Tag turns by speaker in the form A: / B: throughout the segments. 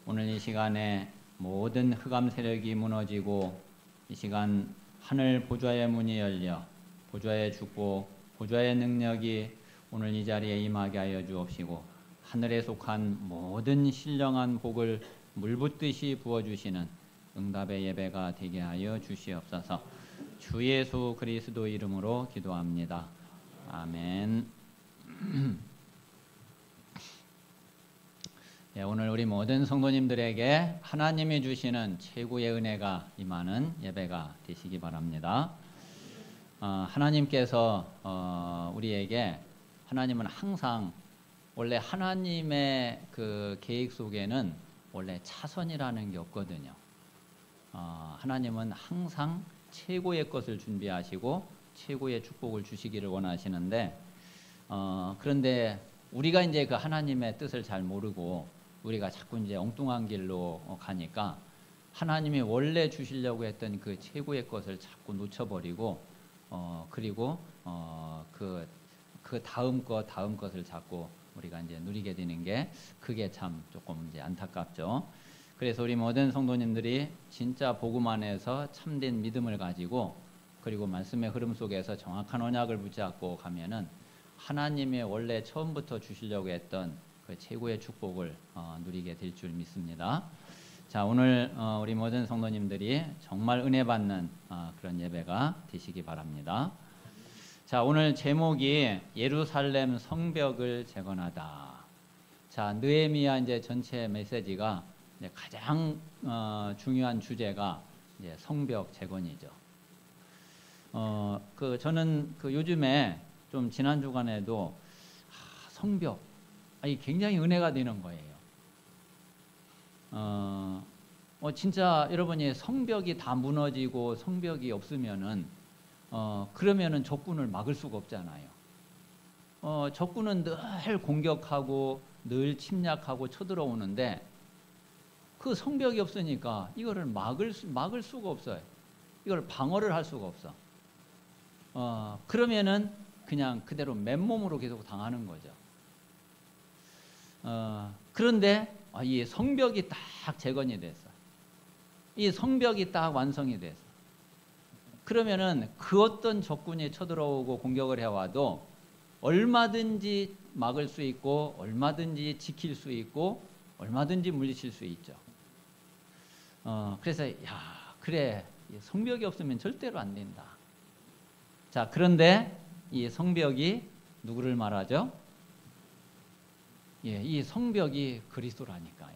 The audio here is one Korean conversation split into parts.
A: 오늘 이 시간에 모든 흑암 세력이 무너지고 이 시간 하늘 보좌의 문이 열려 보좌의 축복, 보좌의 능력이 오늘 이 자리에 임하게 하여 주옵시고 하늘에 속한 모든 신령한 복을 물붓듯이 부어주시는 응답의 예배가 되게 하여 주시옵소서. 주 예수 그리스도 이름으로 기도합니다. 아멘. 예, 오늘 우리 모든 성도님들에게 하나님이 주시는 최고의 은혜가 임하는 예배가 되시기 바랍니다. 하나님께서 우리에게 하나님은 항상 원래 하나님의 그 계획 속에는 원래 차선이라는 게 없거든요. 하나님은 항상 최고의 것을 준비하시고 최고의 축복을 주시기를 원하시는데 그런데 우리가 이제 그 하나님의 뜻을 잘 모르고 우리가 자꾸 이제 엉뚱한 길로 가니까 하나님이 원래 주시려고 했던 그 최고의 것을 자꾸 놓쳐버리고 그리고 그 다음 것을 자꾸 우리가 이제 누리게 되는 게 그게 참 조금 이제 안타깝죠. 그래서 우리 모든 성도님들이 진짜 복음 안에서 참된 믿음을 가지고 그리고 말씀의 흐름 속에서 정확한 언약을 붙잡고 가면은 하나님의 원래 처음부터 주시려고 했던 그 최고의 축복을 누리게 될 줄 믿습니다. 자, 오늘 우리 모든 성도님들이 정말 은혜 받는 그런 예배가 되시기 바랍니다. 자, 오늘 제목이 예루살렘 성벽을 재건하다. 자, 느헤미야 이제 전체 메시지가 이제 가장 중요한 주제가 이제 성벽 재건이죠. 저는 요즘에 좀 지난 주간에도 성벽 이 굉장히 은혜가 되는 거예요. 진짜 여러분이 성벽이 다 무너지고 성벽이 없으면은 그러면은 적군을 막을 수가 없잖아요. 적군은 늘 공격하고 늘 침략하고 쳐들어오는데 그 성벽이 없으니까 이거를 막을 수가 없어요. 이걸 방어를 할 수가 없어. 그러면은 그냥 그대로 맨몸으로 계속 당하는 거죠. 그런데 이 성벽이 딱 재건이 됐어. 이 성벽이 딱 완성이 됐어. 그러면은 그 어떤 적군이 쳐들어오고 공격을 해와도 얼마든지 막을 수 있고 얼마든지 지킬 수 있고 얼마든지 물리칠 수 있죠. 그래서 그래 성벽이 없으면 절대로 안 된다. 자, 그런데 이 성벽이 누구를 말하죠? 예, 이 성벽이 그리스도라니까요.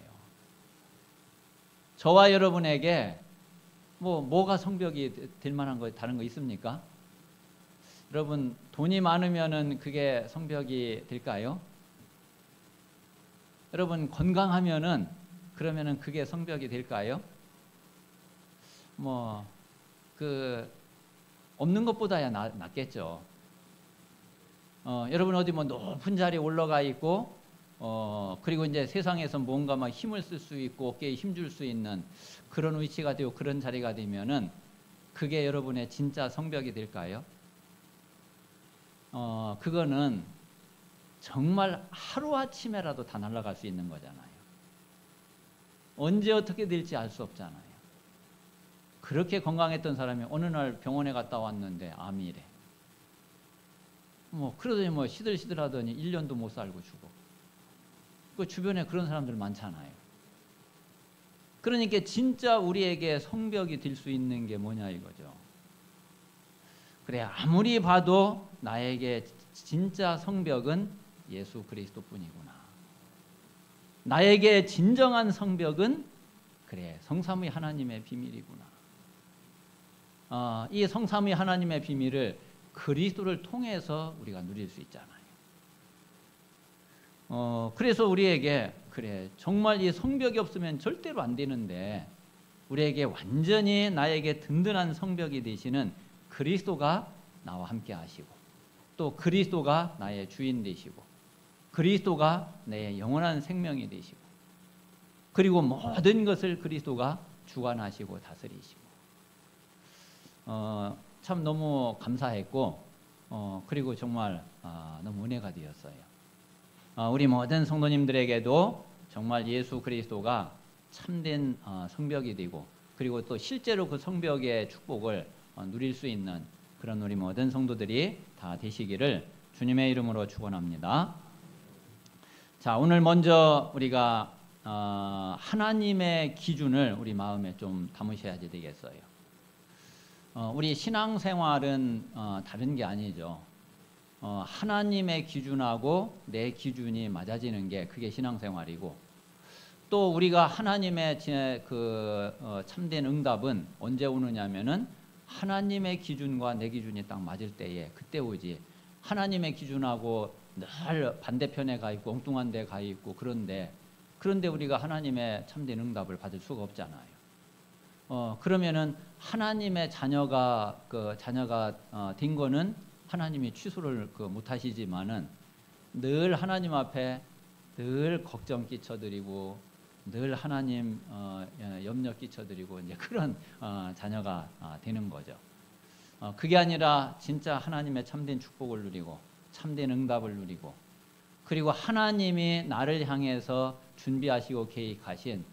A: 저와 여러분에게 뭐가 성벽이 될 만한 거 다른 거 있습니까? 여러분 돈이 많으면은 그게 성벽이 될까요? 여러분 건강하면은 그러면은 그게 성벽이 될까요? 없는 것보다야 낫겠죠. 여러분 어디 높은 자리에 올라가 있고 그리고 이제 세상에서 뭔가 막 힘을 쓸 수 있고 어깨에 힘줄 수 있는 그런 위치가 되고 그런 자리가 되면은 그게 여러분의 진짜 성벽이 될까요? 그거는 정말 하루아침에라도 다 날아갈 수 있는 거잖아요. 언제 어떻게 될지 알 수 없잖아요. 그렇게 건강했던 사람이 어느 날 병원에 갔다 왔는데 암이래. 그러더니 시들시들하더니 1년도 못 살고 죽어. 그 주변에 그런 사람들 많잖아요. 그러니까 진짜 우리에게 성벽이 될 수 있는 게 뭐냐 이거죠. 그래, 아무리 봐도 나에게 진짜 성벽은 예수 그리스도뿐이구나. 나에게 진정한 성벽은 그래, 성삼위 하나님의 비밀이구나. 이 성삼위 하나님의 비밀을 그리스도를 통해서 우리가 누릴 수 있잖아요. 그래서 우리에게 그래 정말 이 성벽이 없으면 절대로 안 되는데 우리에게 완전히 나에게 든든한 성벽이 되시는 그리스도가 나와 함께 하시고 또 그리스도가 나의 주인 되시고 그리스도가 내 영원한 생명이 되시고 그리고 모든 것을 그리스도가 주관하시고 다스리시고 참 너무 감사했고 그리고 정말 너무 은혜가 되었어요. 우리 모든 성도님들에게도 정말 예수 그리스도가 참된 성벽이 되고 그리고 또 실제로 그 성벽의 축복을 누릴 수 있는 그런 우리 모든 성도들이 다 되시기를 주님의 이름으로 축원합니다. 자, 오늘 먼저 우리가 하나님의 기준을 우리 마음에 좀 담으셔야 되겠어요. 우리 신앙생활은 다른 게 아니죠. 하나님의 기준하고 내 기준이 맞아지는 게 그게 신앙생활이고, 또 우리가 하나님의 참된 응답은 언제 오느냐면은 하나님의 기준과 내 기준이 딱 맞을 때에 그때 오지. 하나님의 기준하고 늘 반대편에 가 있고 엉뚱한 데 가 있고 그런데 우리가 하나님의 참된 응답을 받을 수가 없잖아요. 그러면은 하나님의 자녀가 된 거는 하나님이 취소를 못 하시지만은 늘 하나님 앞에 늘 걱정 끼쳐드리고 늘 하나님 염려 끼쳐드리고 이제 그런 자녀가 되는 거죠. 그게 아니라 진짜 하나님의 참된 축복을 누리고 참된 응답을 누리고 그리고 하나님이 나를 향해서 준비하시고 계획하신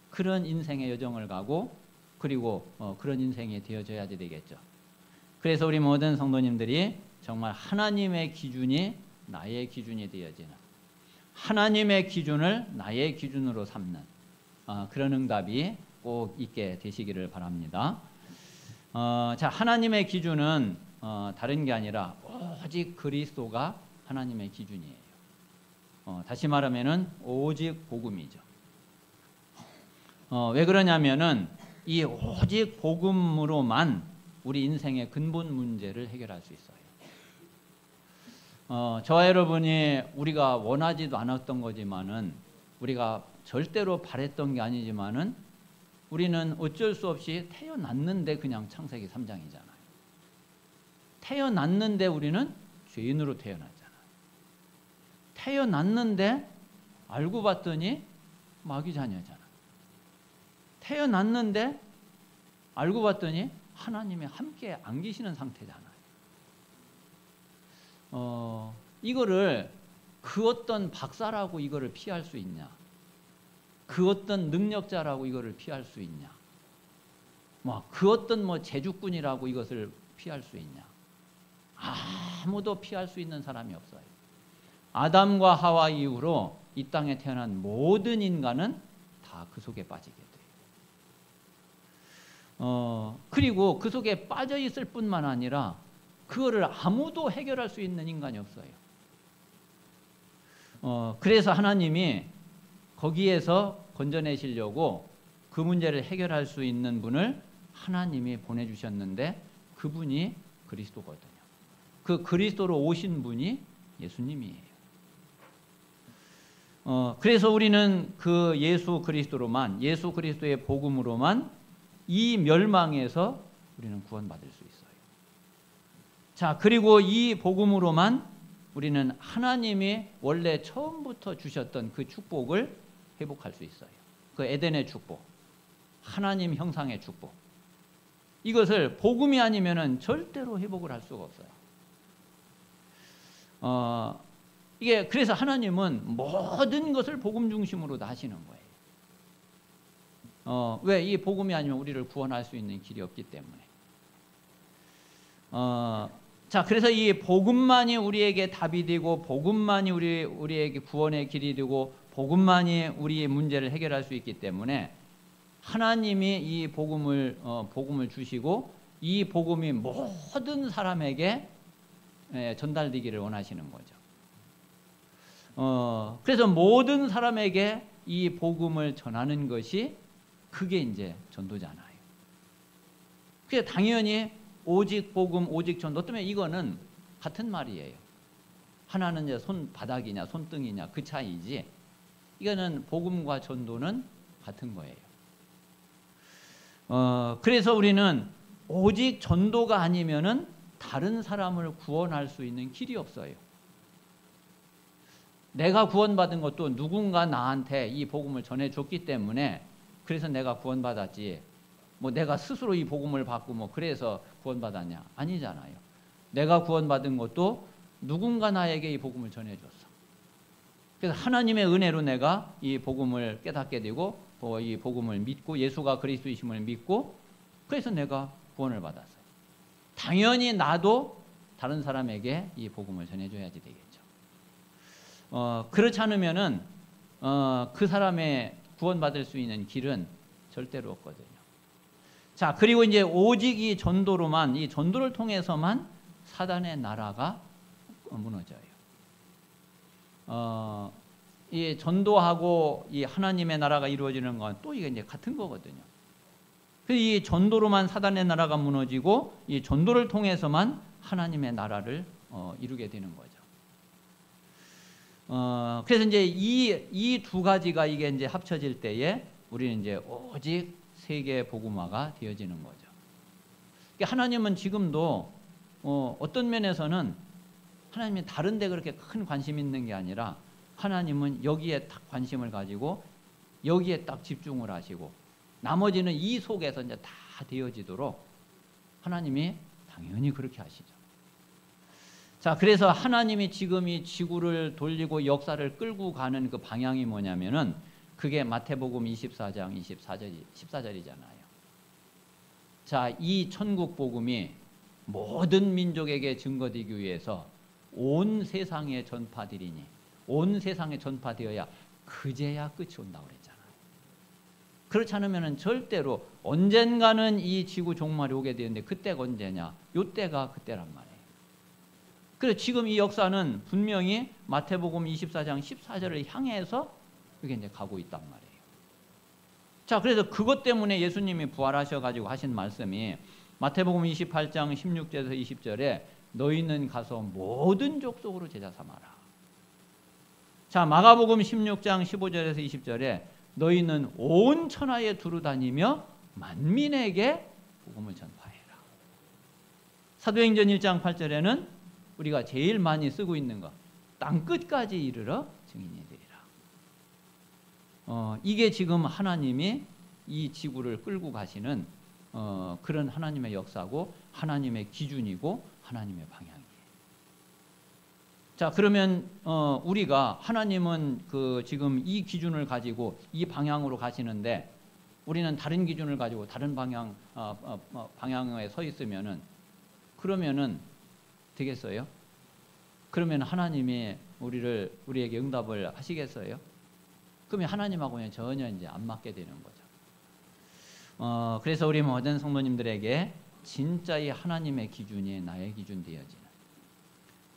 A: 그런 인생의 여정을 가고 그리고 그런 인생이 되어져야 되겠죠. 그래서 우리 모든 성도님들이 정말 하나님의 기준이 나의 기준이 되어지는, 하나님의 기준을 나의 기준으로 삼는 그런 응답이 꼭 있게 되시기를 바랍니다. 자, 하나님의 기준은 다른 게 아니라 오직 그리스도가 하나님의 기준이에요. 다시 말하면은 오직 복음이죠. 왜 그러냐면은 이 오직 복음으로만 우리 인생의 근본 문제를 해결할 수 있어요. 저와 여러분이 우리가 원하지도 않았던 거지만은 우리가 절대로 바랬던 게 아니지만은 우리는 어쩔 수 없이 태어났는데 그냥 창세기 3장이잖아요. 태어났는데 우리는 죄인으로 태어났잖아요. 태어났는데 알고 봤더니 마귀 자녀잖아요. 태어났는데 알고 봤더니 하나님이 함께 안 계시는 상태잖아요. 이거를 그 어떤 박사라고 이거를 피할 수 있냐? 그 어떤 능력자라고 이거를 피할 수 있냐? 그 어떤 제주꾼이라고 이것을 피할 수 있냐? 아무도 피할 수 있는 사람이 없어요. 아담과 하와 이후로 이 땅에 태어난 모든 인간은 다 그 속에 빠지게 돼요. 그리고 그 속에 빠져 있을 뿐만 아니라 그거를 아무도 해결할 수 있는 인간이 없어요. 그래서 하나님이 거기에서 건져내시려고 그 문제를 해결할 수 있는 분을 하나님이 보내주셨는데 그분이 그리스도거든요. 그 그리스도로 오신 분이 예수님이에요. 그래서 우리는 그 예수 그리스도로만, 예수 그리스도의 복음으로만 이 멸망에서 우리는 구원받을 수 있어요. 자, 그리고 이 복음으로만 우리는 하나님이 원래 처음부터 주셨던 그 축복을 회복할 수 있어요. 그 에덴의 축복, 하나님 형상의 축복. 이것을 복음이 아니면은 절대로 회복을 할 수가 없어요. 이게 그래서 하나님은 모든 것을 복음 중심으로 다 하시는 거예요. 왜? 이 복음이 아니면 우리를 구원할 수 있는 길이 없기 때문에. 자, 그래서 이 복음만이 우리에게 답이 되고 복음만이 우리에게 구원의 길이 되고 복음만이 우리의 문제를 해결할 수 있기 때문에 하나님이 이 복음을 주시고 이 복음이 모든 사람에게 전달되기를 원하시는 거죠. 그래서 모든 사람에게 이 복음을 전하는 것이 그게 이제 전도잖아요. 그래서 당연히 오직 복음, 오직 전도 때문에 이거는 같은 말이에요. 하나는 이제 손바닥이냐 손등이냐 그 차이지 이거는 복음과 전도는 같은 거예요. 그래서 우리는 오직 전도가 아니면은 다른 사람을 구원할 수 있는 길이 없어요. 내가 구원받은 것도 누군가 나한테 이 복음을 전해줬기 때문에 그래서 내가 구원받았지. 내가 스스로 이 복음을 받고 그래서 구원받았냐? 아니잖아요. 내가 구원받은 것도 누군가 나에게 이 복음을 전해줬어. 그래서 하나님의 은혜로 내가 이 복음을 깨닫게 되고 이 복음을 믿고 예수가 그리스도이심을 믿고 그래서 내가 구원을 받았어요. 당연히 나도 다른 사람에게 이 복음을 전해줘야지 되겠죠. 그렇지 않으면은 그 사람의 구원받을 수 있는 길은 절대로 없거든요. 자, 그리고 이제 오직 이 전도로만, 이 전도를 통해서만 사단의 나라가 무너져요. 이 전도하고 이 하나님의 나라가 이루어지는 건 또 이게 이제 같은 거거든요. 그래서 이 전도로만 사단의 나라가 무너지고 이 전도를 통해서만 하나님의 나라를 이루게 되는 거죠. 그래서 이제 이 두 가지가 이게 이제 합쳐질 때에 우리는 이제 오직 세계 복음화가 되어지는 거죠. 그러니까 하나님은 지금도 어떤 면에서는 하나님이 다른 데 그렇게 큰 관심 있는 게 아니라 하나님은 여기에 딱 관심을 가지고 여기에 딱 집중을 하시고 나머지는 이 속에서 이제 다 되어지도록 하나님이 당연히 그렇게 하시죠. 자, 그래서 하나님이 지금 이 지구를 돌리고 역사를 끌고 가는 그 방향이 뭐냐면은 그게 마태복음 24장 14절이잖아요. 자, 이 천국 복음이 모든 민족에게 증거되기 위해서 온 세상에 전파되리니 온 세상에 전파되어야 그제야 끝이 온다고 그랬잖아요. 그렇지 않으면 절대로 언젠가는 이 지구 종말이 오게 되는데 그때가 언제냐? 요때가 그때란 말이에요. 그래서 지금 이 역사는 분명히 마태복음 24장 14절을 향해서 이게 이제 가고 있단 말이에요. 자, 그래서 그것 때문에 예수님이 부활하셔가지고 하신 말씀이 마태복음 28장 16절에서 20절에 너희는 가서 모든 족속으로 제자 삼아라. 자, 마가복음 16장 15절에서 20절에 너희는 온 천하에 두루 다니며 만민에게 복음을 전파해라. 사도행전 1장 8절에는 우리가 제일 많이 쓰고 있는 것, 땅 끝까지 이르러 증인이 되리라. 이게 지금 하나님이 이 지구를 끌고 가시는 그런 하나님의 역사고 하나님의 기준이고 하나님의 방향이에요. 자, 그러면 우리가 하나님은 그 지금 이 기준을 가지고 이 방향으로 가시는데 우리는 다른 기준을 가지고 다른 방향에 서 있으면은 그러면은 되겠어요? 그러면 하나님이 우리에게 응답을 하시겠어요? 그러면 하나님하고는 전혀 이제 안 맞게 되는 거죠. 그래서 우리 모든 성도님들에게 진짜 이 하나님의 기준이 나의 기준 되어지는.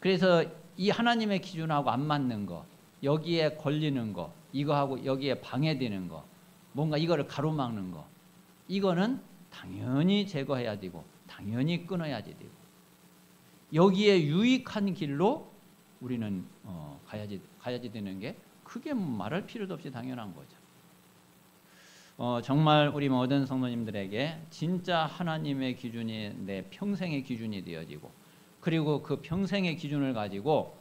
A: 그래서 이 하나님의 기준하고 안 맞는 거, 여기에 걸리는 거, 이거하고 여기에 방해되는 거, 뭔가 이거를 가로막는 거, 이거는 당연히 제거해야 되고 당연히 끊어야지 되고 여기에 유익한 길로 우리는 가야지 되는 게 크게 말할 필요도 없이 당연한 거죠. 정말 우리 모든 성도님들에게 진짜 하나님의 기준이 내 평생의 기준이 되어지고 그리고 그 평생의 기준을 가지고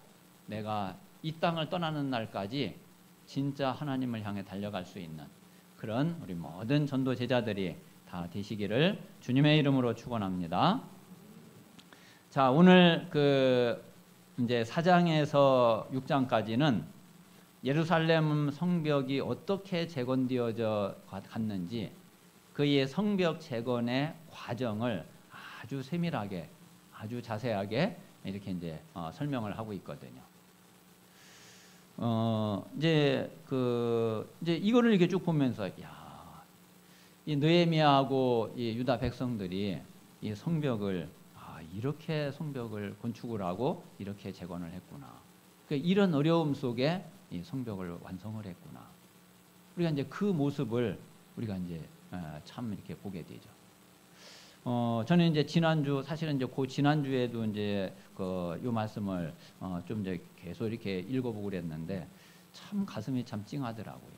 A: 내가 이 땅을 떠나는 날까지 진짜 하나님을 향해 달려갈 수 있는 그런 우리 모든 전도 제자들이 다 되시기를 주님의 이름으로 축원합니다. 자, 오늘 이제 4장에서 6장까지는 예루살렘 성벽이 어떻게 재건되어져 갔는지 그의 성벽 재건의 과정을 아주 세밀하게, 아주 자세하게 이렇게 이제 설명을 하고 있거든요. 이제 이거를 이렇게 쭉 보면서 이 느헤미야하고 이 유다 백성들이 이 성벽을 이렇게 성벽을 건축을 하고 이렇게 재건을 했구나. 그러니까 이런 어려움 속에 이 성벽을 완성을 했구나. 우리가 이제 그 모습을 우리가 이제 참 이렇게 보게 되죠. 저는 이제 사실은 이제 그 지난주에도 이제 요 말씀을 좀 이제 계속 이렇게 읽어보고 그랬는데 참 가슴이 참 찡하더라고요.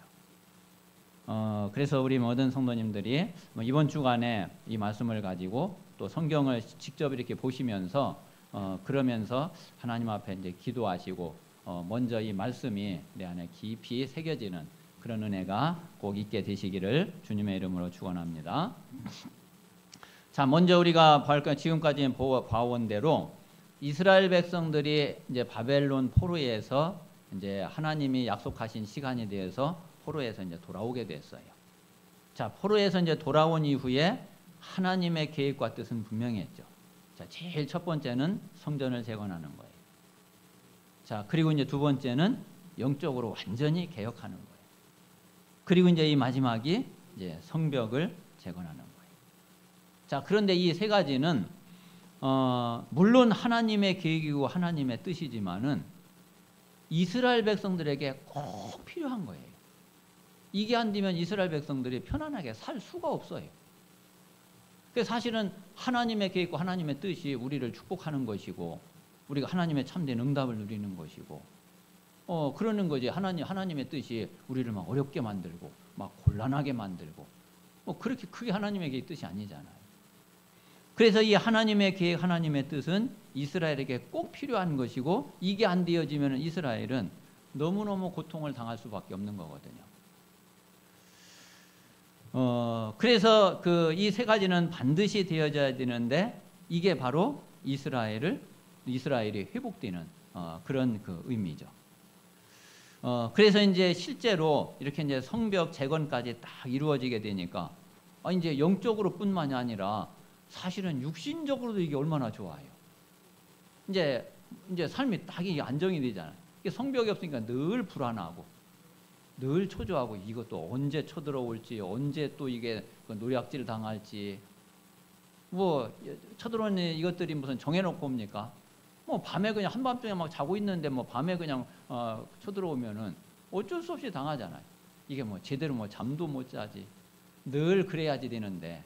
A: 그래서 우리 모든 성도님들이 이번 주간에 이 말씀을 가지고 또 성경을 직접 이렇게 보시면서 그러면서 하나님 앞에 이제 기도하시고 먼저 이 말씀이 내 안에 깊이 새겨지는 그런 은혜가 꼭 있게 되시기를 주님의 이름으로 축원합니다. 자, 먼저 우리가 지금까지 봐온 대로 이스라엘 백성들이 이제 바벨론 포로에서 이제 하나님이 약속하신 시간에 대해서 포로에서 이제 돌아오게 됐어요. 자, 포로에서 이제 돌아온 이후에 하나님의 계획과 뜻은 분명했죠. 자, 제일 첫 번째는 성전을 재건하는 거예요. 자, 그리고 이제 두 번째는 영적으로 완전히 개혁하는 거예요. 그리고 이제 이 마지막이 이제 성벽을 재건하는 거예요. 자, 그런데 이 세 가지는 물론 하나님의 계획이고 하나님의 뜻이지만은 이스라엘 백성들에게 꼭 필요한 거예요. 이게 안 되면 이스라엘 백성들이 편안하게 살 수가 없어요. 그래서 사실은 하나님의 계획과 하나님의 뜻이 우리를 축복하는 것이고 우리가 하나님의 참된 응답을 누리는 것이고 그러는 거지. 하나님의 뜻이 우리를 막 어렵게 만들고 막 곤란하게 만들고 그렇게 크게 하나님의 계획 뜻이 아니잖아요. 그래서 이 하나님의 계획, 하나님의 뜻은 이스라엘에게 꼭 필요한 것이고 이게 안 되어지면 이스라엘은 너무너무 고통을 당할 수밖에 없는 거거든요. 그래서 이 세 가지는 반드시 되어져야 되는데 이게 바로 이스라엘이 회복되는 그런 의미죠. 그래서 이제 실제로 이렇게 이제 성벽 재건까지 딱 이루어지게 되니까 이제 영적으로뿐만이 아니라 사실은 육신적으로도 이게 얼마나 좋아요. 이제 삶이 딱 이게 안정이 되잖아요. 이게 성벽이 없으니까 늘 불안하고 늘 초조하고 이것도 언제 쳐들어올지 언제 또 이게 노략질 당할지 쳐들어오는 이것들이 무슨 정해놓고 옵니까? 밤에 그냥 한밤중에 막 자고 있는데 밤에 그냥 쳐들어오면은 어쩔 수 없이 당하잖아요. 이게 제대로 잠도 못 자지. 늘 그래야지 되는데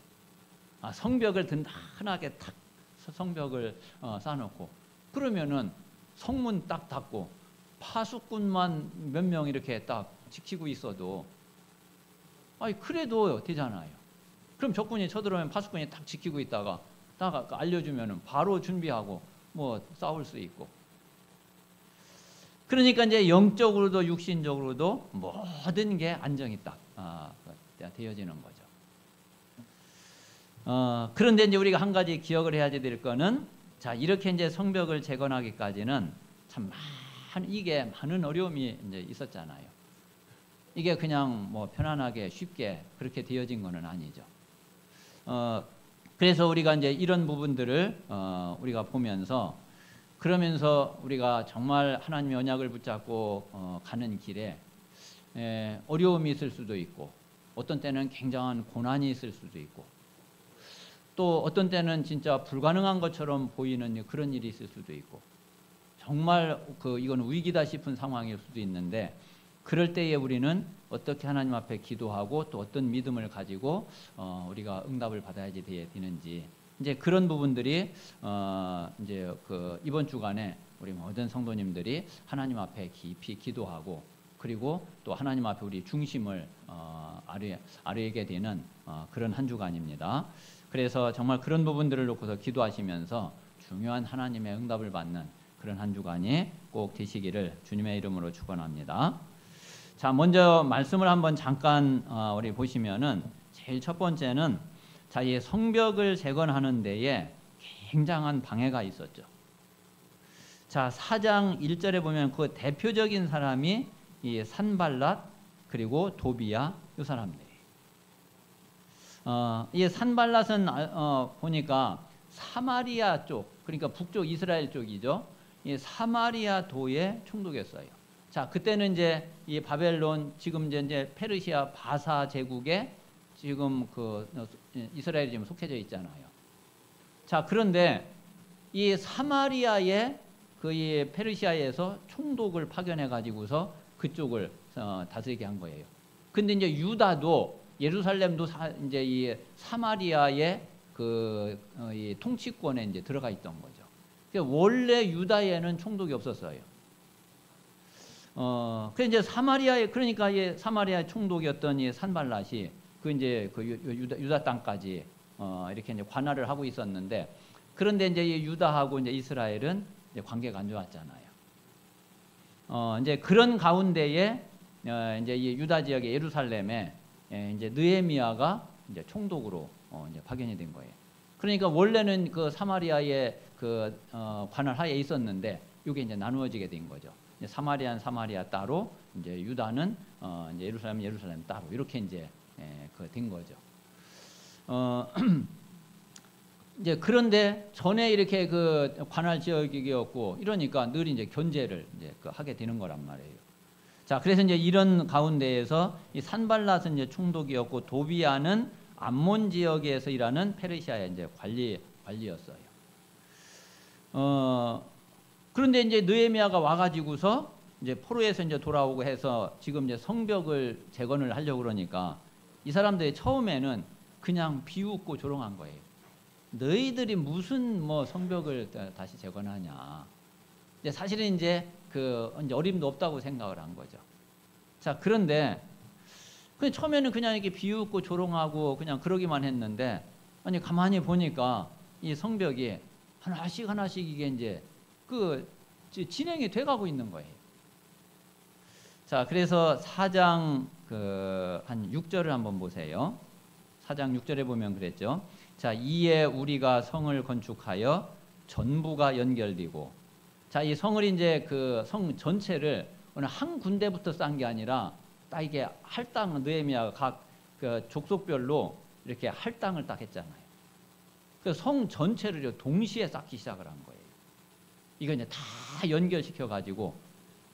A: 성벽을 든든하게 탁 성벽을 쌓아놓고 그러면은 성문 딱 닫고 파수꾼만 몇 명 이렇게 딱 지키고 있어도 그래도 되잖아요. 그럼 적군이 쳐들어오면 파수꾼이 딱 지키고 있다가 딱 알려주면은 바로 준비하고 싸울 수 있고. 그러니까 이제 영적으로도 육신적으로도 모든 게 안정이 딱 되어지는 거죠. 그런데 이제 우리가 한 가지 기억을 해야 될 거는 자, 이렇게 이제 성벽을 재건하기까지는 참 이게 많은 어려움이 이제 있었잖아요. 이게 그냥 편안하게 쉽게 그렇게 되어진 거는 아니죠. 그래서 우리가 이제 이런 부분들을 우리가 보면서 그러면서 우리가 정말 하나님의 언약을 붙잡고 가는 길에 어려움이 있을 수도 있고 어떤 때는 굉장한 고난이 있을 수도 있고 또 어떤 때는 진짜 불가능한 것처럼 보이는 그런 일이 있을 수도 있고 정말 이건 위기다 싶은 상황일 수도 있는데 그럴 때에 우리는 어떻게 하나님 앞에 기도하고 또 어떤 믿음을 가지고 우리가 응답을 받아야지 되는지 이제 그런 부분들이 이제 이번 주간에 우리 모든 성도님들이 하나님 앞에 깊이 기도하고 그리고 또 하나님 앞에 우리 중심을 아뢰게 되는 그런 한 주간입니다. 그래서 정말 그런 부분들을 놓고서 기도하시면서 중요한 하나님의 응답을 받는 그런 한 주간이 꼭 되시기를 주님의 이름으로 축원합니다. 자, 먼저 말씀을 한번 잠깐 우리 보시면은 제일 첫 번째는 자, 이 성벽을 재건하는 데에 굉장한 방해가 있었죠. 자, 4장 1절에 보면 그 대표적인 사람이 이 산발랏 그리고 도비야 이 사람들이. 이 산발랏은 보니까 사마리아 쪽, 그러니까 북쪽 이스라엘 쪽이죠. 이 사마리아 도에 총독했어요. 자, 그때는 이제 이 바벨론 지금 이제 페르시아 바사 제국에 지금 이스라엘이 지금 속해져 있잖아요. 자, 그런데 이 사마리아에 이 페르시아에서 총독을 파견해 가지고서 그쪽을 다스리게 한 거예요. 근데 이제 유다도 예루살렘도 이제 이 사마리아의 이 통치권에 이제 들어가 있던 거죠. 그러니까 원래 유다에는 총독이 없었어요. 그 이제 그러니까 이 사마리아 총독이었던 이 산발랏이 이제 유다 땅까지 이렇게 이제 관할을 하고 있었는데 그런데 이제 이 유다하고 이제 이스라엘은 이제 관계가 안 좋았잖아요. 이제 그런 가운데에 이제 이 유다 지역의 예루살렘에 이제 느헤미야가 이제 총독으로 이제 파견이 된 거예요. 그러니까 원래는 사마리아의 관할 하에 있었는데 이게 이제 나누어지게 된 거죠. 사마리아 따로, 이제 유다는 이제 예루살em 따로 이렇게 이제 된 거죠. 이제 그런데 전에 이렇게 그 관할 지역이었고 이러니까 늘 이제 견제를 이제 하게 되는 거란 말이에요. 자, 그래서 이제 이런 가운데에서 이 산발랏은 이제 충독이었고 도비아는 암몬 지역에서 일하는 페르시아의 이제 관리였어요. 그런데 이제 느헤미야가 와가지고서 이제 포로에서 이제 돌아오고 해서 지금 이제 성벽을 재건을 하려고 그러니까 이 사람들이 처음에는 그냥 비웃고 조롱한 거예요. 너희들이 무슨 뭐 성벽을 다시 재건하냐. 이제 사실은 이제 이제 어림도 없다고 생각을 한 거죠. 자, 그런데 처음에는 그냥 이렇게 비웃고 조롱하고 그냥 그러기만 했는데 아니 가만히 보니까 이 성벽이 하나씩 하나씩 이게 이제 진행이 돼가고 있는 거예요. 자, 그래서 4장 한 6절을 한번 보세요. 4장 6절에 보면 그랬죠. 자, 이에 우리가 성을 건축하여 전부가 연결되고, 자, 이 성을 이제 그 성 전체를 어느 한 군데부터 쌓은 게 아니라 딱 이게 할당 느헤미야가 각 그 족속별로 이렇게 할당을 딱 했잖아요. 그 성 전체를 동시에 쌓기 시작을 한 거예요. 이거 이제 다 연결시켜 가지고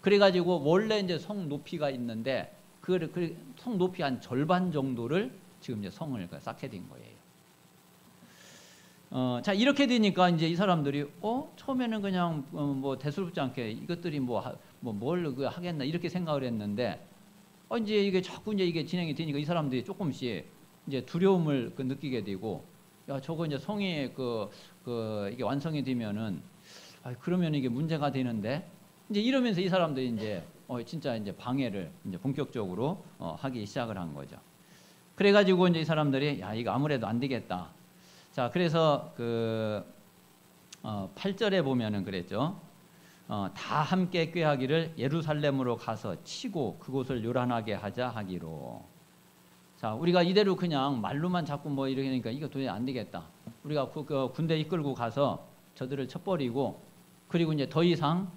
A: 그래가지고 원래 이제 성 높이가 있는데 그 성 높이 한 절반 정도를 지금 이제 성을 쌓게 된 거예요. 자, 이렇게 되니까 이제 이 사람들이 처음에는 그냥 뭐 대수롭지 않게 이것들이 뭘 하겠나 이렇게 생각을 했는데 이제 이게 자꾸 이제 이게 진행이 되니까 이 사람들이 조금씩 이제 두려움을 느끼게 되고, 야, 저거 이제 성이 이게 완성이 되면은 그러면 이게 문제가 되는데 이제 이러면서 이 사람들이 이제 진짜 이제 방해를 이제 본격적으로 하기 시작을 한 거죠. 그래가지고 이제 이 사람들이 야, 이거 아무래도 안 되겠다. 자, 그래서 8절에 보면은 그랬죠. 다 함께 꾀하기를 예루살렘으로 가서 치고 그곳을 요란하게 하자 하기로. 자, 우리가 이대로 그냥 말로만 자꾸 뭐 이러니까 이거 도저히 안 되겠다. 우리가 군대 이끌고 가서 저들을 쳐버리고 그리고 이제 더 이상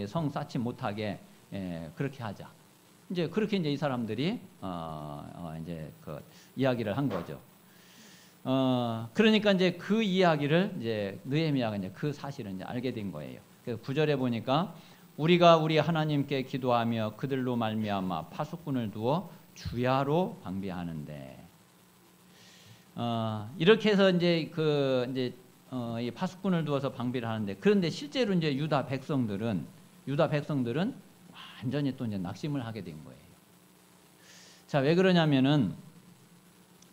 A: 성 쌓지 못하게 그렇게 하자. 이제 그렇게 이제 이 사람들이 이제 이야기를 한 거죠. 그러니까 이제 그 이야기를 이제 느헤미야가 이제 그 사실을 이제 알게 된 거예요. 그래서 9절에 보니까 우리가 우리 하나님께 기도하며 그들로 말미암아 파수꾼을 두어 주야로 방비하는데, 이렇게 해서 이제 이 파수꾼을 두어서 방비를 하는데, 그런데 실제로 이제 유다 백성들은 완전히 또 이제 낙심을 하게 된 거예요. 자, 왜 그러냐면은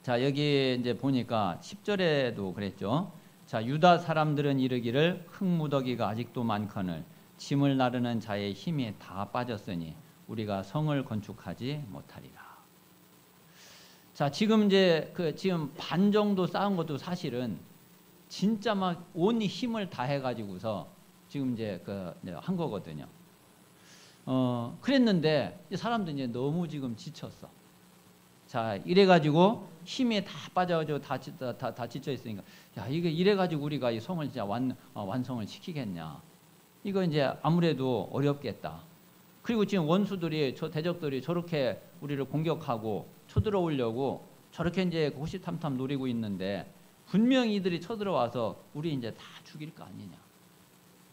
A: 자, 여기 이제 보니까 10절에도 그랬죠. 자, 유다 사람들은 이르기를 흙무더기가 아직도 많거늘 짐을 나르는 자의 힘이 다 빠졌으니 우리가 성을 건축하지 못하리라. 자, 지금 이제 지금 반 정도 쌓은 것도 사실은 진짜 막 온 힘을 다 해가지고서 지금 이제 한 거거든요. 그랬는데 사람들이 이제 너무 지금 지쳤어. 자, 이래가지고 힘이 다 빠져가지고 다 지쳐 있으니까, 야, 이게 이래가지고 우리가 이 성을 진짜 완성을 시키겠냐? 이거 이제 아무래도 어렵겠다. 그리고 지금 원수들이 대적들이 저렇게 우리를 공격하고 쳐들어오려고 저렇게 이제 호시탐탐 노리고 있는데 분명히 이들이 쳐들어와서 우리 이제 다 죽일 거 아니냐?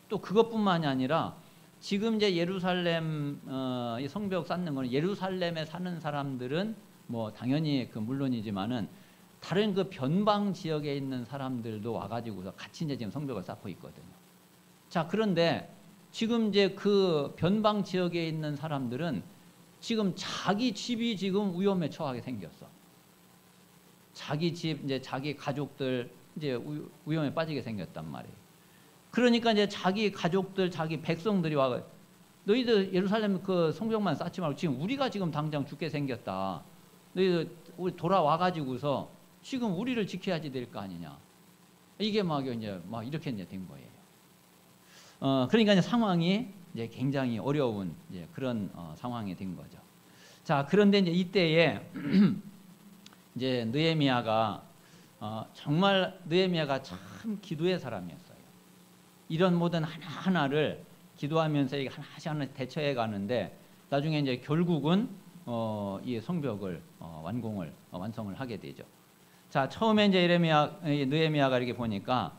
A: 또 그것뿐만이 아니라 지금 이제 예루살렘 이 성벽 쌓는 거는 예루살렘에 사는 사람들은 뭐 당연히 물론이지만은 다른 변방 지역에 있는 사람들도 와가지고서 같이 이제 지금 성벽을 쌓고 있거든요. 자, 그런데 지금 이제 그 변방 지역에 있는 사람들은 지금 자기 집이 지금 위험에 처하게 생겼어. 자기 집, 이제 자기 가족들 이제 위험에 빠지게 생겼단 말이에요. 그러니까 이제 자기 가족들, 자기 백성들이 와가 너희들 예루살렘 성벽만 쌓지 말고 지금 우리가 지금 당장 죽게 생겼다. 너희들 우리 돌아와 가지고서 지금 우리를 지켜야지 될 거 아니냐. 이게 막 이렇게 이제 된 거예요. 그러니까 이제 상황이 이제 굉장히 어려운 이제 그런 상황이 된 거죠. 자, 그런데 이제 이때에 이제 느헤미야가 정말 느헤미야가 참 기도의 사람이었어요. 이런 모든 하나하나를 기도하면서 하나씩 대처해 가는데 나중에 이제 결국은 이 성벽을 완성을 하게 되죠. 자, 처음에 이제 느헤미야가 이렇게 보니까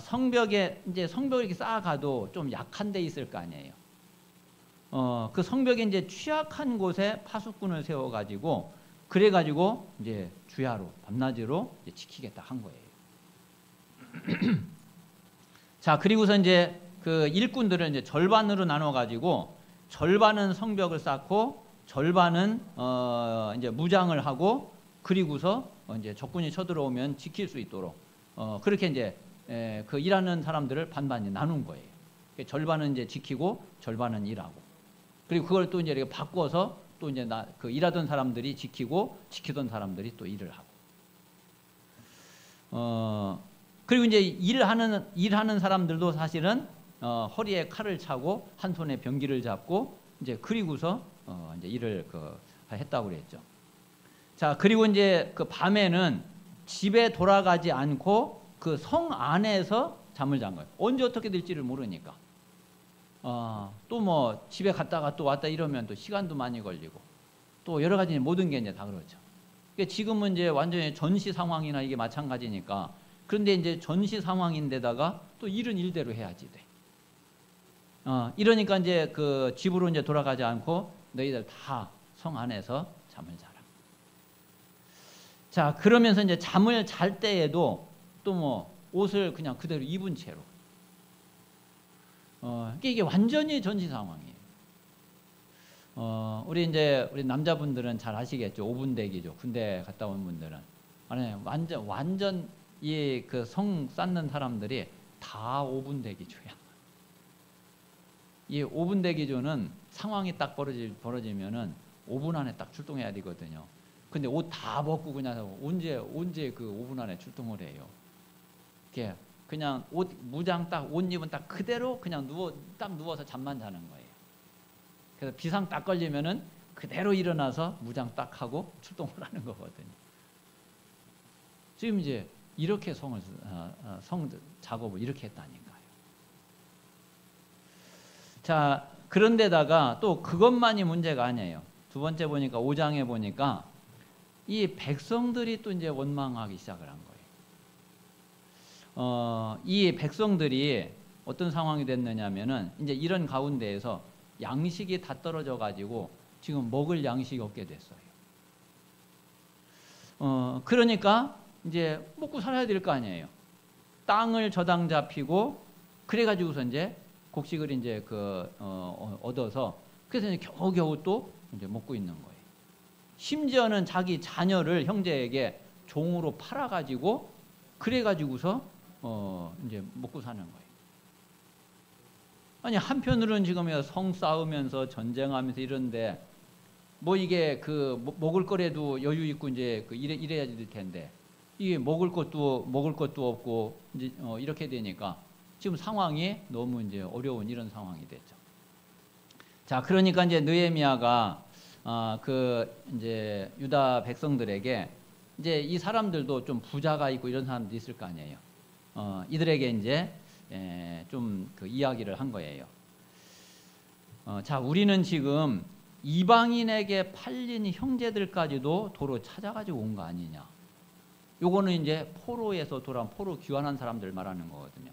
A: 성벽을 이렇게 쌓아가도 좀 약한 데 있을 거 아니에요. 그 성벽에 이제 취약한 곳에 파수꾼을 세워가지고 그래가지고 이제 주야로 밤낮으로 이제 지키겠다 한 거예요. 자, 그리고서 이제 그 일꾼들을 이제 절반으로 나눠가지고 절반은 성벽을 쌓고 절반은 이제 무장을 하고 그리고서 이제 적군이 쳐들어오면 지킬 수 있도록 그렇게 이제 그 일하는 사람들을 반반이 나눈 거예요. 절반은 이제 지키고 절반은 일하고 그리고 그걸 또 이제 이렇게 바꿔서 또 이제 그 일하던 사람들이 지키고 지키던 사람들이 또 일을 하고 그리고 이제 일하는 사람들도 사실은 허리에 칼을 차고 한 손에 병기를 잡고 이제 그리고서 이제 일을 했다고 그랬죠. 자, 그리고 이제 그 밤에는 집에 돌아가지 않고 그 성 안에서 잠을 잔 거예요. 언제 어떻게 될지를 모르니까. 또 뭐 집에 갔다가 또 왔다 이러면 또 시간도 많이 걸리고 또 여러 가지 모든 게 이제 다 그렇죠. 그러니까 지금은 이제 완전히 전시 상황이나 이게 마찬가지니까 그런데 이제 전시 상황인데다가 또 일은 일대로 해야지 돼. 이러니까 이제 그 집으로 이제 돌아가지 않고 너희들 다 성 안에서 잠을 자라. 자, 그러면서 이제 잠을 잘 때에도 또 뭐 옷을 그냥 그대로 입은 채로. 이게 완전히 전시 상황이에요. 우리 남자분들은 잘 아시겠죠. 5분 대기죠. 군대 갔다 온 분들은. 아니, 완전 이 그 성 쌓는 사람들이 다 5분 대기조야. 이 5분 대기조는 상황이 딱 벌어지면은 5분 안에 딱 출동해야 되거든요. 근데 옷 다 벗고 그냥 언제 그 5분 안에 출동을 해요. 이렇게 그냥 무장 딱 옷 입은 딱 그대로 그냥 누워서 잠만 자는 거예요. 그래서 비상 딱 걸리면은 그대로 일어나서 무장 딱 하고 출동을 하는 거거든요. 지금 이제 이렇게 성 작업을 이렇게 했다니까요. 자, 그런데다가 또 그것만이 문제가 아니에요. 두 번째 보니까 5장에 보니까 이 백성들이 또 이제 원망하기 시작을 한 거예요. 이 백성들이 어떤 상황이 됐느냐면은 이제 이런 가운데에서 양식이 다 떨어져 가지고 지금 먹을 양식이 없게 됐어요. 그러니까 이제 먹고 살아야 될 거 아니에요. 땅을 저당 잡히고 그래 가지고서 이제 곡식을 이제 얻어서 그래서 이제 겨우겨우 또 이제 먹고 있는 거예요. 심지어는 자기 자녀를 형제에게 종으로 팔아 가지고 그래 가지고서 이제 먹고 사는 거예요. 아니, 한편으로는 지금 성 쌓으면서 전쟁하면서 이런데 뭐 이게 먹을 거라도 여유 있고 이제 이래야 될 텐데 이게 먹을 것도 없고 이제 이렇게 되니까 지금 상황이 너무 이제 어려운 이런 상황이 됐죠. 자, 그러니까 이제 느헤미야가 이제 유다 백성들에게 이제 이 사람들도 좀 부자가 있고 이런 사람도 있을 거 아니에요. 이들에게 이제 좀 그 이야기를 한 거예요. 자, 우리는 지금 이방인에게 팔린 형제들까지도 도로 찾아가지고 온 거 아니냐. 요거는 이제 포로에서 돌아온 포로 귀환한 사람들 말하는 거거든요.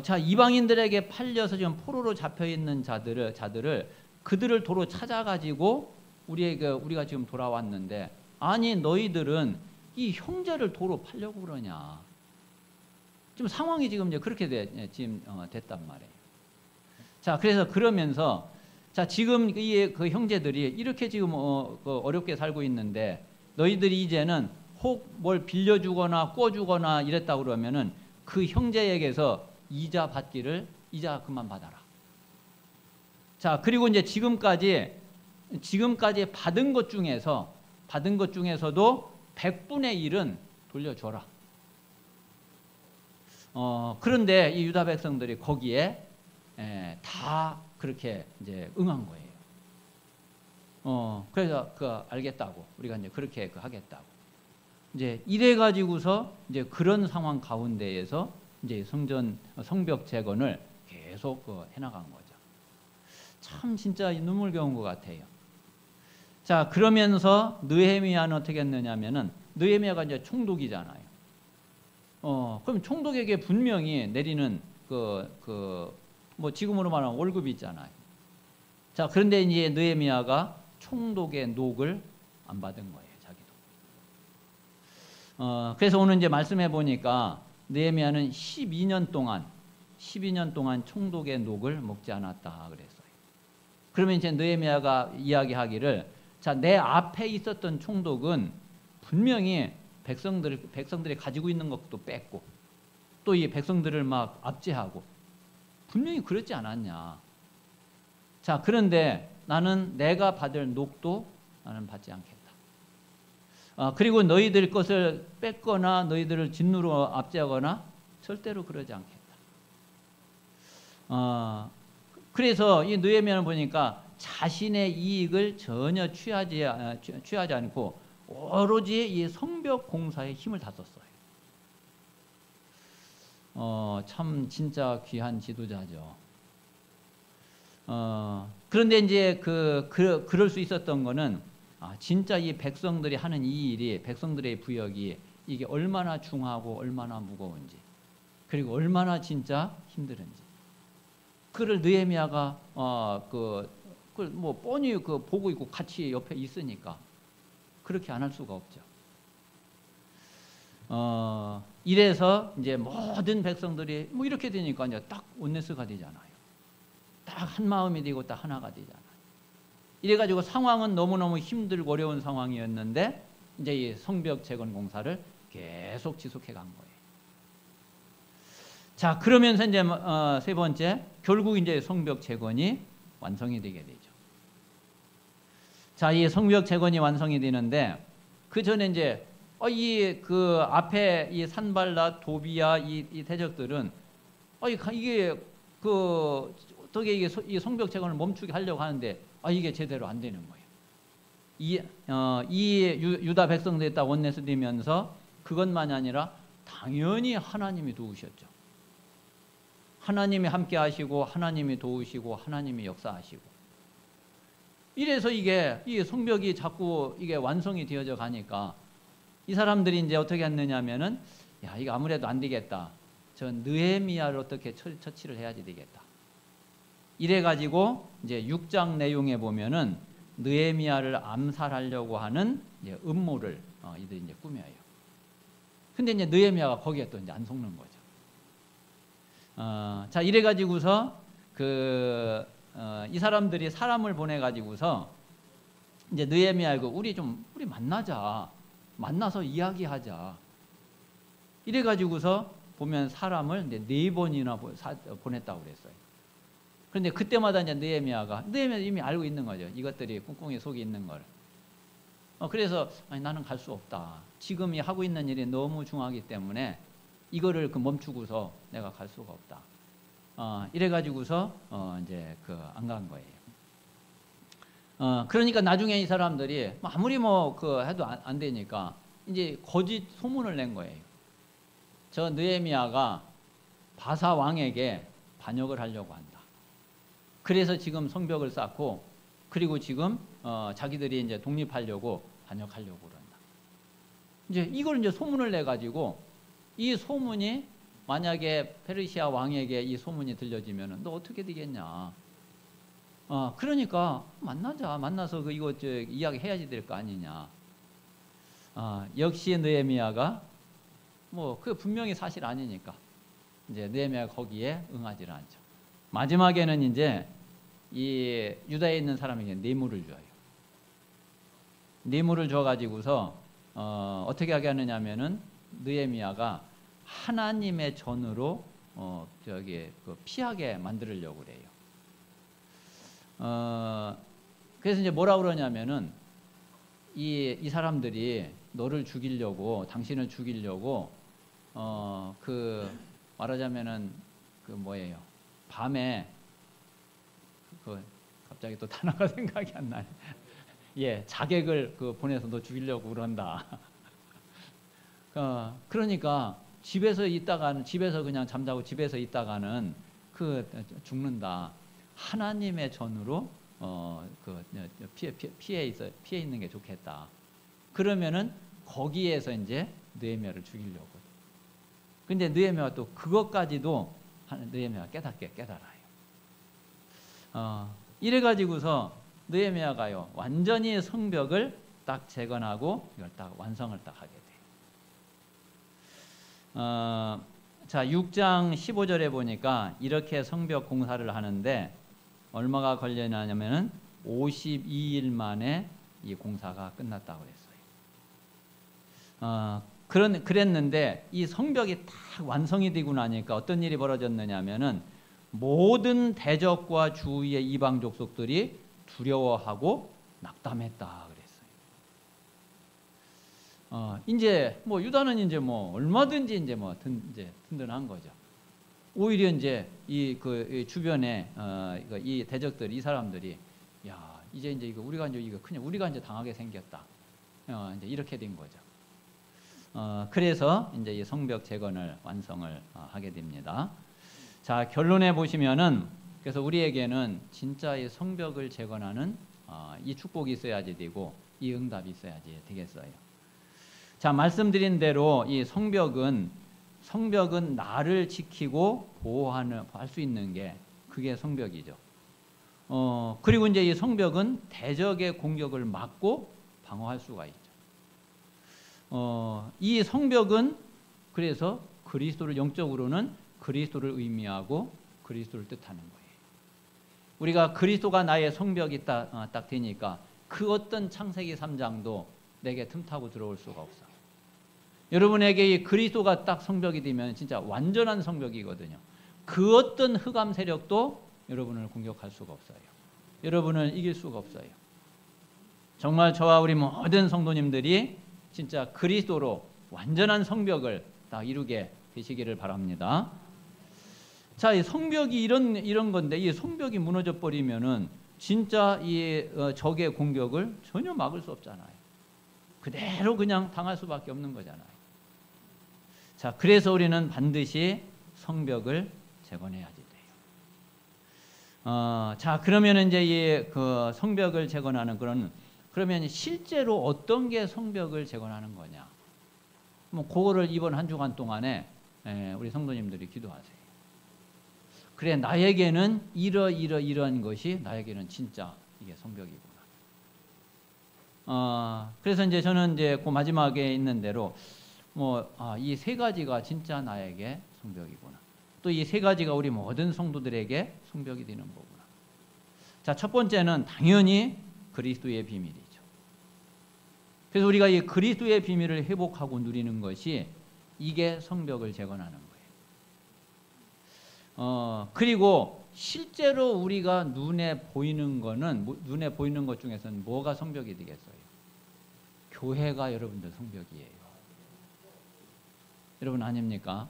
A: 자, 이방인들에게 팔려서 지금 포로로 잡혀 있는 자들을 그들을 도로 찾아가지고 우리가 지금 돌아왔는데 아니 너희들은 이 형제를 도로 팔려고 그러냐. 지금 상황이 지금 이제 그렇게 됐단 말이에요. 자, 그래서 그러면서 자, 지금 그 형제들이 이렇게 지금 어렵게 살고 있는데 너희들이 이제는 혹 뭘 빌려주거나 꿔주거나 이랬다 그러면은 그 형제에게서 이자 그만 받아라. 자, 그리고 이제 지금까지 받은 것 중에서도 100분의 1은 돌려줘라. 그런데 이 유다 백성들이 거기에 다 그렇게 이제 응한 거예요. 그래서 알겠다고 우리가 이제 그렇게 하겠다고 이제 이래 가지고서 이제 그런 상황 가운데에서 이제 성벽 재건을 계속 해나간 거죠. 참 진짜 눈물겨운 것 같아요. 자, 그러면서 느헤미야는 어떻게 했느냐면은 느헤미야가 이제 총독이잖아요. 그럼 총독에게 분명히 내리는 뭐 지금으로 말하면 월급이 있잖아요. 자, 그런데 이제 느헤미야가 총독의 녹을 안 받은 거예요, 자기도. 그래서 오늘 이제 말씀해 보니까 느헤미야는 12년 동안 총독의 녹을 먹지 않았다 그랬어요. 그러면 이제 느헤미야가 이야기하기를, 자, 내 앞에 있었던 총독은 분명히 백성들이 가지고 있는 것도 뺐고 또 이 백성들을 막 압제하고 분명히 그렇지 않았냐. 자, 그런데 나는 내가 받을 녹도 나는 받지 않겠다. 그리고 너희들 것을 뺏거나 너희들을 진노로 압제하거나 절대로 그러지 않겠다. 그래서 이 느헤미야는 보니까 자신의 이익을 전혀 취하지 않고 오로지 이 성벽 공사에 힘을 다 썼어요. 참 진짜 귀한 지도자죠. 그런데 이제 그럴 수 있었던 거는 진짜 이 백성들이 하는 이 일이, 백성들의 부역이 이게 얼마나 중하고 얼마나 무거운지, 그리고 얼마나 진짜 힘들은지. 그를 느헤미야가 뭐 뻔히 보고 있고 같이 옆에 있으니까 그렇게 안 할 수가 없죠. 이래서 이제 모든 백성들이 뭐 이렇게 되니까 이제 딱 온네스가 되잖아요. 딱 한 마음이 되고 딱 하나가 되잖아요. 이래가지고 상황은 너무너무 힘들고 어려운 상황이었는데 이제 이 성벽 재건 공사를 계속 지속해 간 거예요. 자, 그러면서 이제 세 번째, 결국 이제 성벽 재건이 완성이 되게 되죠. 자, 이 성벽 재건이 완성이 되는데 그 전에 이제 그 앞에 이 산발랏, 도비야 이 대적들은 이게 어떻게 이 성벽 재건을 멈추게 하려고 하는데 이게 제대로 안 되는 거예요. 이 유다 백성들이 딱 원내서 되면서 그것만이 아니라 당연히 하나님이 도우셨죠. 하나님이 함께 하시고 하나님이 도우시고 하나님이 역사하시고, 이래서 이 성벽이 자꾸 이게 완성이 되어져 가니까 이 사람들이 이제 어떻게 했느냐면은, 야, 이거 아무래도 안 되겠다. 저 느헤미야를 어떻게 처치를 해야지 되겠다. 이래가지고 이제 6장 내용에 보면은 느헤미야를 암살하려고 하는 이제 음모를 이들이 이제 꾸며요. 근데 이제 느헤미야가 거기에 또 이제 안 속는 거죠. 자, 이래가지고서 이 사람들이 사람을 보내가지고서 이제 느헤미야가 우리 만나자. 만나서 이야기하자. 이래가지고서 보면 사람을 이제 4번이나 보냈다고 그랬어요. 그런데 그때마다 이제 느헤미야가 이미 알고 있는 거죠. 이것들이 꿍꿍이 속에 있는 걸. 그래서 나는 갈 수 없다. 지금 하고 있는 일이 너무 중하기 때문에 이거를 멈추고서 내가 갈 수가 없다. 이래가지고서 이제 안 간 거예요. 그러니까 나중에 이 사람들이 아무리 해도 안 되니까 이제 거짓 소문을 낸 거예요. 저 느헤미야가 바사 왕에게 반역을 하려고 한다. 그래서 지금 성벽을 쌓고, 그리고 지금 자기들이 이제 독립하려고 반역하려고 그런다. 이제 이걸 이제 소문을 내 가지고, 이 소문이 만약에 페르시아 왕에게 이 소문이 들려지면은 너 어떻게 되겠냐? 그러니까 만나서 이거 이야기 해야지 될 거 아니냐. 역시 느헤미야가 그 분명히 사실 아니니까 이제 느헤미야가 거기에 응하지를 않죠. 마지막에는 이제 이 유다에 있는 사람에게 뇌물을 줘요. 뇌물을 줘가지고서 어떻게 하게 하느냐면은 느헤미야가 하나님의 전으로 피하게 만들려고 그래요. 그래서 이제 뭐라 그러냐면은 이 사람들이 너를 죽이려고, 당신을 죽이려고 말하자면은 뭐예요? 밤에 갑자기 또 단어가 생각이 안 나네. 예, 자객을 보내서 너 죽이려고 그런다. 그러니까 집에서 그냥 잠자고 집에서 있다가는 죽는다. 하나님의 전으로 피해 있는 게 좋겠다. 그러면은 거기에서 이제 느헤미야를 죽이려고. 근데 느헤미야가 또 그것까지도 느헤미야가 깨달아요. 이래가지고서 느헤미야가요 완전히 성벽을 딱 재건하고 이걸 딱 완성을 딱 하게 돼요. 자, 6장 15절에 보니까 이렇게 성벽 공사를 하는데 얼마가 걸리냐면은 52일 만에 이 공사가 끝났다고 그랬어요. 그랬는데 이 성벽이 딱 완성이 되고 나니까 어떤 일이 벌어졌느냐면은 모든 대적과 주위의 이방 족속들이 두려워하고 낙담했다 그랬어요. 이제 뭐 유다는 이제 뭐 얼마든지 이제 뭐 든든한 거죠. 오히려 이제 이 주변에 이 대적들 이 사람들이 야 이제 이거 우리가 이제 당하게 생겼다. 이제 이렇게 된 거죠. 그래서 이제 이 성벽 재건을 완성을 하게 됩니다. 자, 결론에 보시면은 그래서 우리에게는 진짜 이 성벽을 재건하는 이 축복이 있어야지 되고 이 응답이 있어야지 되겠어요. 자, 말씀드린 대로 이 성벽은 나를 지키고 보호할 수 있는 게 그게 성벽이죠. 그리고 이제 이 성벽은 대적의 공격을 막고 방어할 수가 있죠. 이 성벽은 그래서 영적으로는 그리스도를 의미하고 그리스도를 뜻하는 거예요. 우리가 그리스도가 나의 성벽이 딱 되니까 그 어떤 창세기 3장도 내게 틈타고 들어올 수가 없어. 여러분에게 이 그리스도가 딱 성벽이 되면 진짜 완전한 성벽이거든요. 그 어떤 흑암 세력도 여러분을 공격할 수가 없어요. 여러분을 이길 수가 없어요. 정말 저와 우리 모든 성도님들이 진짜 그리스도로 완전한 성벽을 딱 이루게 되시기를 바랍니다. 자, 이 성벽이 이런 건데 이 성벽이 무너져 버리면은 진짜 이 적의 공격을 전혀 막을 수 없잖아요. 그대로 그냥 당할 수밖에 없는 거잖아요. 자, 그래서 우리는 반드시 성벽을 재건해야지 돼요. 자, 그러면 이제 이 성벽을 재건하는 그러면 실제로 어떤 게 성벽을 재건하는 거냐? 뭐 그거를 이번 한 주간 동안에 우리 성도님들이 기도하세요. 그래, 나에게는 이러한 것이 나에게는 진짜 이게 성벽이구나. 그래서 이제 저는 이제 그 마지막에 있는 대로 이 세 가지가 진짜 나에게 성벽이구나. 또 이 세 가지가 우리 모든 성도들에게 성벽이 되는 거구나. 자, 첫 번째는 당연히 그리스도의 비밀이죠. 그래서 우리가 이 그리스도의 비밀을 회복하고 누리는 것이 이게 성벽을 재건하는 거예요. 그리고 실제로 우리가 눈에 보이는 것 중에서는 뭐가 성벽이 되겠어요? 교회가 여러분들 성벽이에요. 여러분 아닙니까?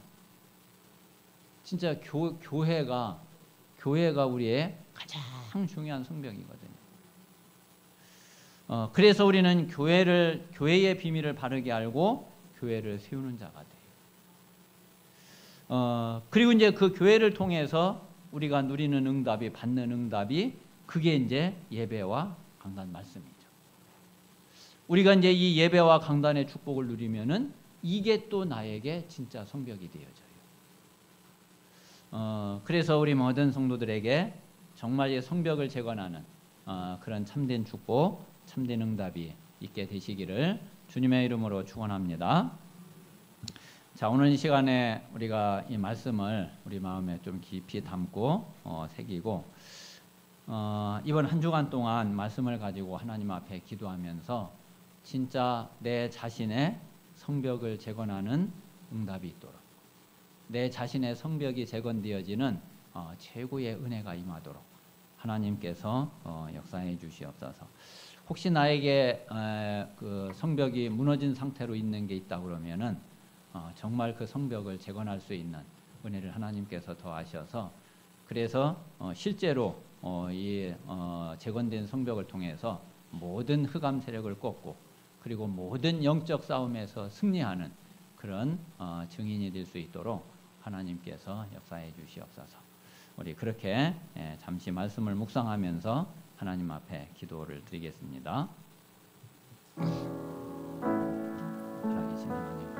A: 진짜 교회가 우리의 가장 중요한 성벽이거든요. 그래서 우리는 교회의 비밀을 바르게 알고 교회를 세우는 자가 돼요. 그리고 이제 그 교회를 통해서 우리가 누리는 받는 응답이 그게 이제 예배와 강단 말씀이죠. 우리가 이제 이 예배와 강단의 축복을 누리면은 이게 또 나에게 진짜 성벽이 되어져요. 그래서 우리 모든 성도들에게 정말 이 성벽을 재건하는 그런 참된 축복, 참된 응답이 있게 되시기를 주님의 이름으로 축원합니다. 자, 오늘 이 시간에 우리가 이 말씀을 우리 마음에 좀 깊이 담고 새기고 이번 한 주간 동안 말씀을 가지고 하나님 앞에 기도하면서 진짜 내 자신의 성벽을 재건하는 응답이 있도록 내 자신의 성벽이 재건되어지는 최고의 은혜가 임하도록 하나님께서 역사해 주시옵소서. 혹시 나에게 그 성벽이 무너진 상태로 있는 게 있다 그러면은 정말 그 성벽을 재건할 수 있는 은혜를 하나님께서 더하셔서 그래서 실제로 이 재건된 성벽을 통해서 모든 흑암 세력을 꺾고 그리고 모든 영적 싸움에서 승리하는 그런 증인이 될 수 있도록 하나님께서 역사해 주시옵소서. 우리 그렇게 잠시 말씀을 묵상하면서 하나님 앞에 기도를 드리겠습니다. 살아계신 하나님